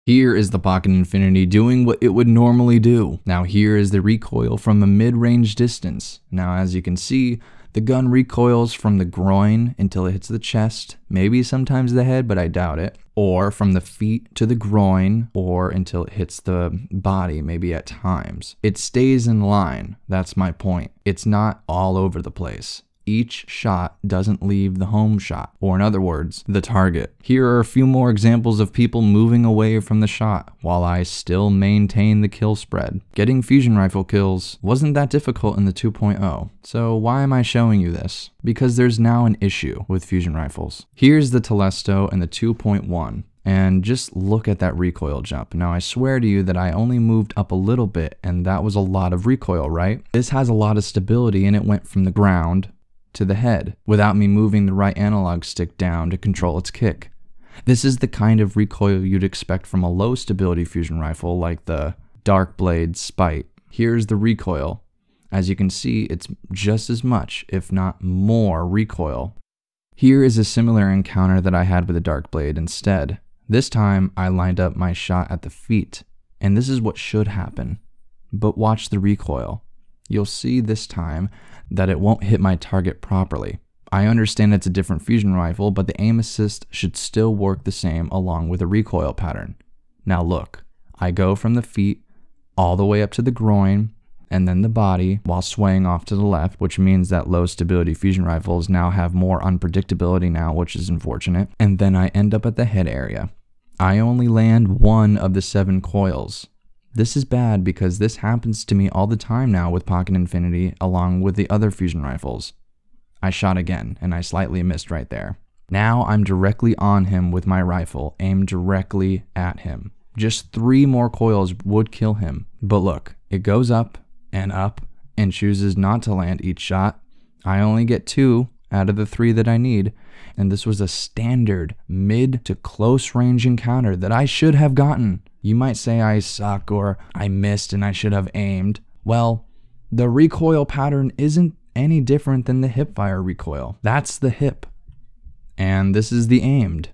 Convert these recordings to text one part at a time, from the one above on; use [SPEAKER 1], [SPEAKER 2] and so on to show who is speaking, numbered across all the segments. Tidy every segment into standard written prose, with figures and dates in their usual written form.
[SPEAKER 1] Here is the Pocket Infinity doing what it would normally do. Now here is the recoil from a mid-range distance. Now as you can see, the gun recoils from the groin until it hits the chest, maybe sometimes the head, but I doubt it, or from the feet to the groin, or until it hits the body, maybe at times. It stays in line, that's my point. It's not all over the place. Each shot doesn't leave the home shot, or in other words, the target. Here are a few more examples of people moving away from the shot while I still maintain the kill spread. Getting fusion rifle kills wasn't that difficult in the 2.0, so why am I showing you this? Because there's now an issue with fusion rifles. Here's the Telesto and the 2.1. And just look at that recoil jump. Now I swear to you that I only moved up a little bit and that was a lot of recoil, right? This has a lot of stability and it went from the ground to the head without me moving the right analog stick down to control its kick. This is the kind of recoil you'd expect from a low stability fusion rifle like the Dark Blade Spite. Here's the recoil. As you can see, it's just as much, if not more, recoil. Here is a similar encounter that I had with the Dark Blade instead. This time I lined up my shot at the feet, and this is what should happen. But watch the recoil. You'll see this time that it won't hit my target properly. I understand it's a different fusion rifle, but the aim assist should still work the same along with the recoil pattern. Now look, I go from the feet all the way up to the groin and then the body while swaying off to the left, which means that low stability fusion rifles now have more unpredictability now, which is unfortunate. And then I end up at the head area. I only land one of the 7 coils. This is bad because this happens to me all the time now with Pocket Infinity along with the other fusion rifles. I shot again and I slightly missed right there. Now I'm directly on him with my rifle, aimed directly at him. Just 3 more coils would kill him. But look, it goes up and chooses not to land each shot. I only get 2 out of the 3 that I need. And this was a standard mid to close range encounter that I should have gotten. You might say I suck or I missed and I should have aimed. Well, the recoil pattern isn't any different than the hipfire recoil. That's the hip. And this is the aimed.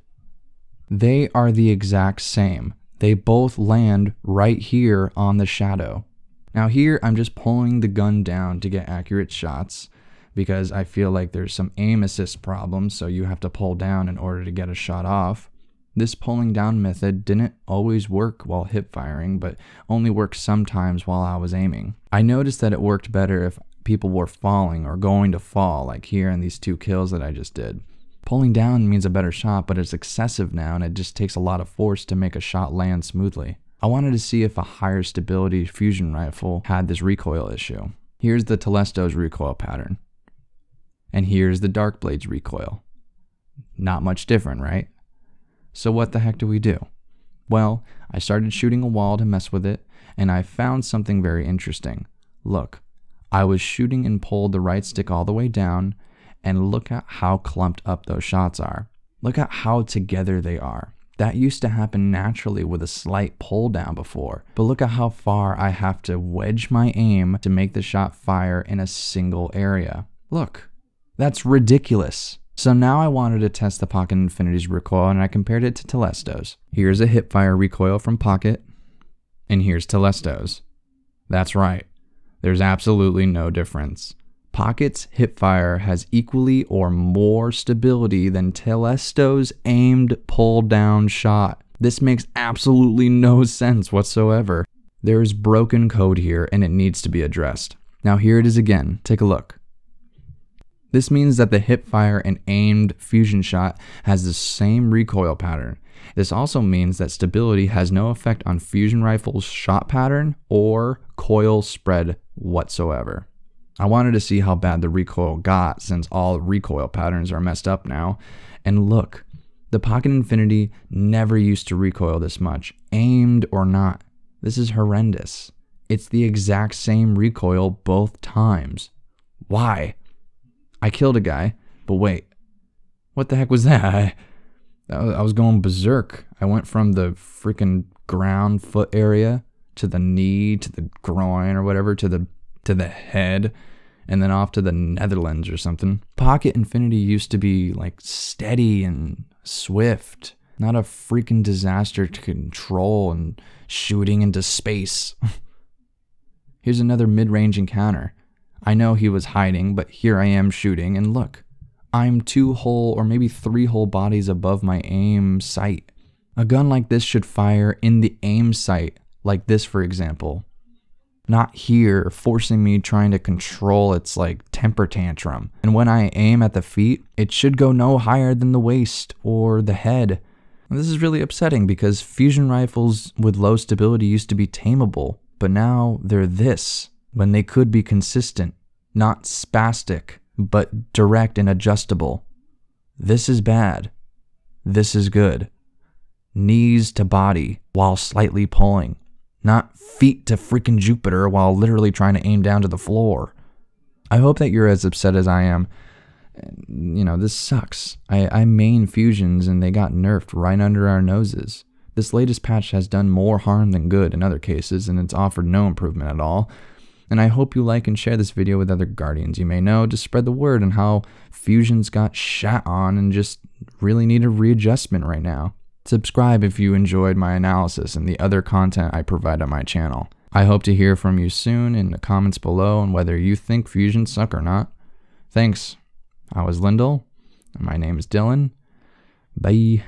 [SPEAKER 1] They are the exact same. They both land right here on the shadow. Now here I'm just pulling the gun down to get accurate shots because I feel like there's some aim assist problems, so you have to pull down in order to get a shot off. This pulling down method didn't always work while hip firing, but only worked sometimes while I was aiming. I noticed that it worked better if people were falling or going to fall, like here in these 2 kills that I just did. Pulling down means a better shot, but it's excessive now and it just takes a lot of force to make a shot land smoothly. I wanted to see if a higher stability fusion rifle had this recoil issue. Here's the Telesto's recoil pattern. And here's the Dark Blade's recoil. Not much different, right? So what the heck do we do? Well, I started shooting a wall to mess with it, and I found something very interesting. Look, I was shooting and pulled the right stick all the way down, and look at how clumped up those shots are. Look at how together they are. That used to happen naturally with a slight pull down before, but look at how far I have to wedge my aim to make the shot fire in a single area. Look, that's ridiculous. So now I wanted to test the Pocket Infinity's recoil and I compared it to Telesto's. Here's a hipfire recoil from Pocket, and here's Telesto's. That's right, there's absolutely no difference. Pocket's hipfire has equally or more stability than Telesto's aimed pull down shot. This makes absolutely no sense whatsoever. There is broken code here and it needs to be addressed. Now here it is again, take a look. This means that the hipfire and aimed fusion shot has the same recoil pattern. This also means that stability has no effect on fusion rifle's shot pattern or coil spread whatsoever. I wanted to see how bad the recoil got since all recoil patterns are messed up now. And look, the Pocket Infinity never used to recoil this much, aimed or not. This is horrendous. It's the exact same recoil both times. Why? I killed a guy, but wait, what the heck was that? I was going berserk. I went from the freaking ground foot area to the knee, to the groin or whatever, to the head, and then off to the Netherlands or something. Pocket Infinity used to be like steady and swift, not a freaking disaster to control and shooting into space. Here's another mid-range encounter. I know he was hiding, but here I am shooting, and look, I'm 2 whole or maybe 3 whole bodies above my aim sight. A gun like this should fire in the aim sight, like this for example. Not here, forcing me trying to control its temper tantrum. And when I aim at the feet, it should go no higher than the waist or the head. And this is really upsetting because fusion rifles with low stability used to be tameable, but now they're this, when they could be consistent, not spastic, but direct and adjustable. This is bad. This is good. Knees to body while slightly pulling. Not feet to freaking Jupiter while literally trying to aim down to the floor. I hope that you're as upset as I am. This sucks. I main fusions and they got nerfed right under our noses. This latest patch has done more harm than good in other cases, and it's offered no improvement at all. And I hope you like and share this video with other Guardians you may know to spread the word on how fusions got shat on and just really need a readjustment right now. Subscribe if you enjoyed my analysis and the other content I provide on my channel. I hope to hear from you soon in the comments below on whether you think fusions suck or not. Thanks. I was Lyndall, and my name is Dylan. Bye.